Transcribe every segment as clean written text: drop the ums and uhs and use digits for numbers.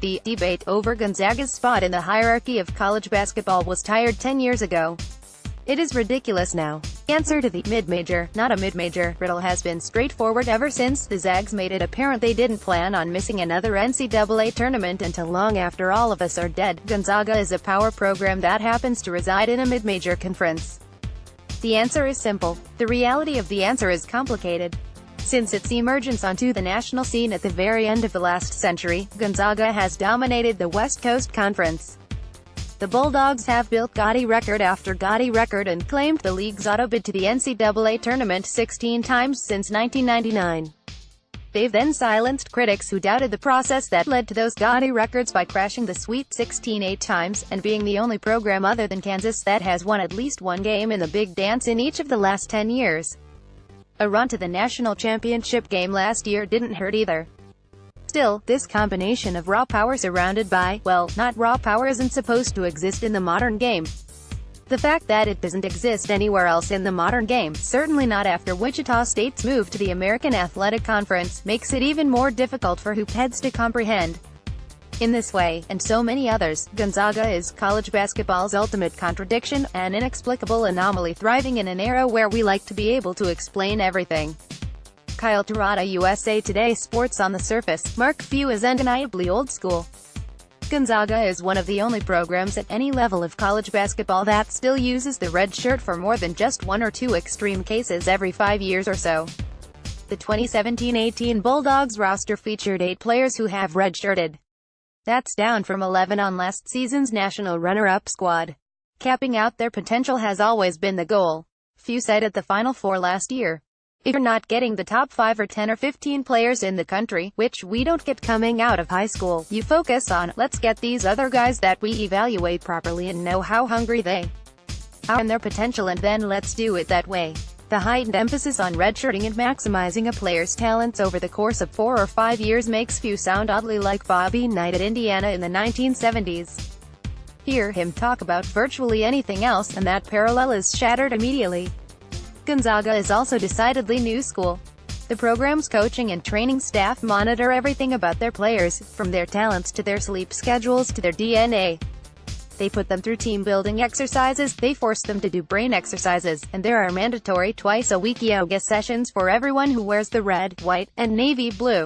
The debate over Gonzaga's spot in the hierarchy of college basketball was tired 10 years ago. It is ridiculous now. The answer to the mid-major, not a mid-major, riddle has been straightforward ever since the Zags made it apparent they didn't plan on missing another NCAA tournament until long after all of us are dead. Gonzaga is a power program that happens to reside in a mid-major conference. The answer is simple. The reality of the answer is complicated. Since its emergence onto the national scene at the very end of the last century, Gonzaga has dominated the West Coast Conference. The Bulldogs have built gaudy record after gaudy record and claimed the league's auto bid to the NCAA tournament 16 times since 1999. They've then silenced critics who doubted the process that led to those gaudy records by crashing the Sweet 16 8 times, and being the only program other than Kansas that has won at least one game in the Big Dance in each of the last 10 years. A run to the national championship game last year didn't hurt either. Still, this combination of raw power surrounded by, well, not raw power isn't supposed to exist in the modern game. The fact that it doesn't exist anywhere else in the modern game, certainly not after Wichita State's move to the American Athletic Conference, makes it even more difficult for hoopheads to comprehend. In this way, and so many others, Gonzaga is college basketball's ultimate contradiction, an inexplicable anomaly thriving in an era where we like to be able to explain everything. Kyle Terada, USA Today Sports. On the surface, Mark Few is undeniably old school. Gonzaga is one of the only programs at any level of college basketball that still uses the red shirt for more than just one or two extreme cases every 5 years or so. The 2017-18 Bulldogs roster featured 8 players who have redshirted. That's down from 11 on last season's national runner-up squad. Capping out their potential has always been the goal. Few said at the Final Four last year, "If you're not getting the top 5 or 10 or 15 players in the country, which we don't get coming out of high school, you focus on, let's get these other guys that we evaluate properly and know how hungry they are and their potential, and then let's do it that way." The heightened emphasis on redshirting and maximizing a player's talents over the course of 4 or 5 years makes Few sound oddly like Bobby Knight at Indiana in the 1970s. Hear him talk about virtually anything else, and that parallel is shattered immediately. Gonzaga is also decidedly new school. The program's coaching and training staff monitor everything about their players, from their talents to their sleep schedules to their DNA. They put them through team-building exercises, they force them to do brain exercises, and there are mandatory twice-a-week yoga sessions for everyone who wears the red, white, and navy blue.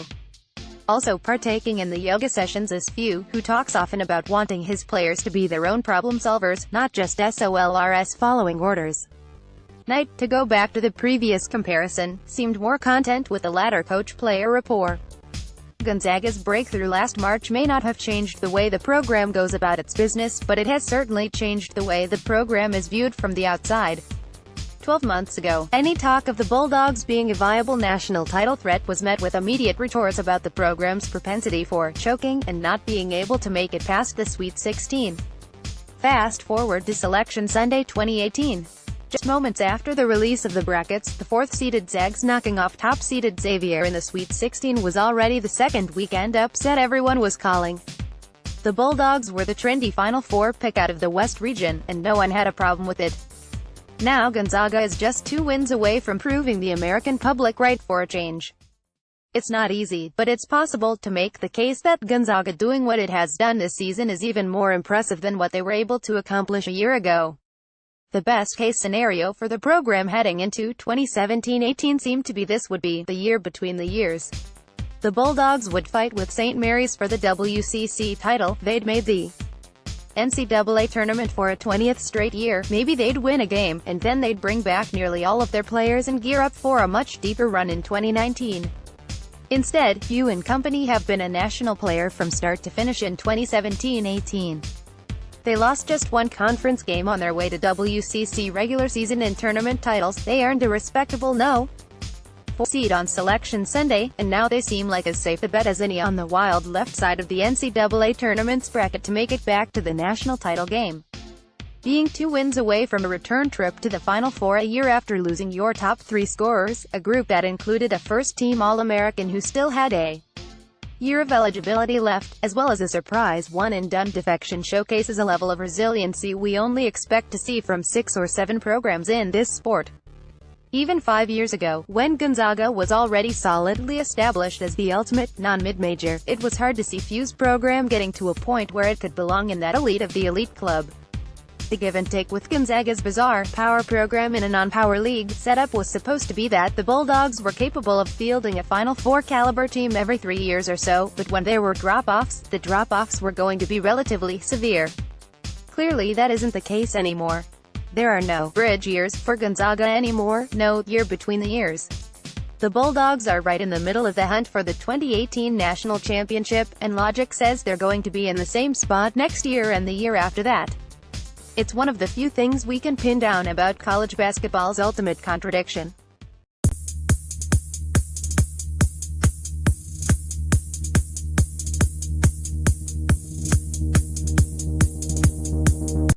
Also partaking in the yoga sessions is Few, who talks often about wanting his players to be their own problem solvers, not just SOLRs following orders. Knight, to go back to the previous comparison, seemed more content with the latter coach-player rapport. Gonzaga's breakthrough last March may not have changed the way the program goes about its business, but it has certainly changed the way the program is viewed from the outside. 12 months ago, any talk of the Bulldogs being a viable national title threat was met with immediate retorts about the program's propensity for choking and not being able to make it past the Sweet 16. Fast forward to Selection Sunday 2018. Just moments after the release of the brackets, the 4th-seeded Zags knocking off top-seeded Xavier in the Sweet 16 was already the second weekend upset everyone was calling. The Bulldogs were the trendy Final Four pick out of the West region, and no one had a problem with it. Now Gonzaga is just 2 wins away from proving the American public right for a change. It's not easy, but it's possible to make the case that Gonzaga doing what it has done this season is even more impressive than what they were able to accomplish a year ago. The best-case scenario for the program heading into 2017-18 seemed to be this would be the year between the years. The Bulldogs would fight with St. Mary's for the WCC title, they'd made the NCAA tournament for a 20th straight year, maybe they'd win a game, and then they'd bring back nearly all of their players and gear up for a much deeper run in 2019. Instead, Few and company have been a national player from start to finish in 2017-18. They lost just one conference game on their way to WCC regular season and tournament titles. They earned a respectable No. 4 seed on Selection Sunday, and now they seem like as safe a bet as any on the wild left side of the NCAA tournament's bracket to make it back to the national title game. Being 2 wins away from a return trip to the Final Four a year after losing your top 3 scorers, a group that included a first-team All-American who still had a year of eligibility left, as well as a surprise one-and-done defection, showcases a level of resiliency we only expect to see from 6 or 7 programs in this sport. Even 5 years ago, when Gonzaga was already solidly established as the ultimate, non-mid-major, it was hard to see FU's program getting to a point where it could belong in that elite of the elite club. The give and take with Gonzaga's bizarre, power program in a non-power league setup was supposed to be that the Bulldogs were capable of fielding a Final Four caliber team every 3 years or so, but when there were drop-offs, the drop-offs were going to be relatively severe. Clearly that isn't the case anymore. There are no bridge years for Gonzaga anymore, no year between the years. The Bulldogs are right in the middle of the hunt for the 2018 national championship, and logic says they're going to be in the same spot next year and the year after that. It's one of the few things we can pin down about college basketball's ultimate contradiction.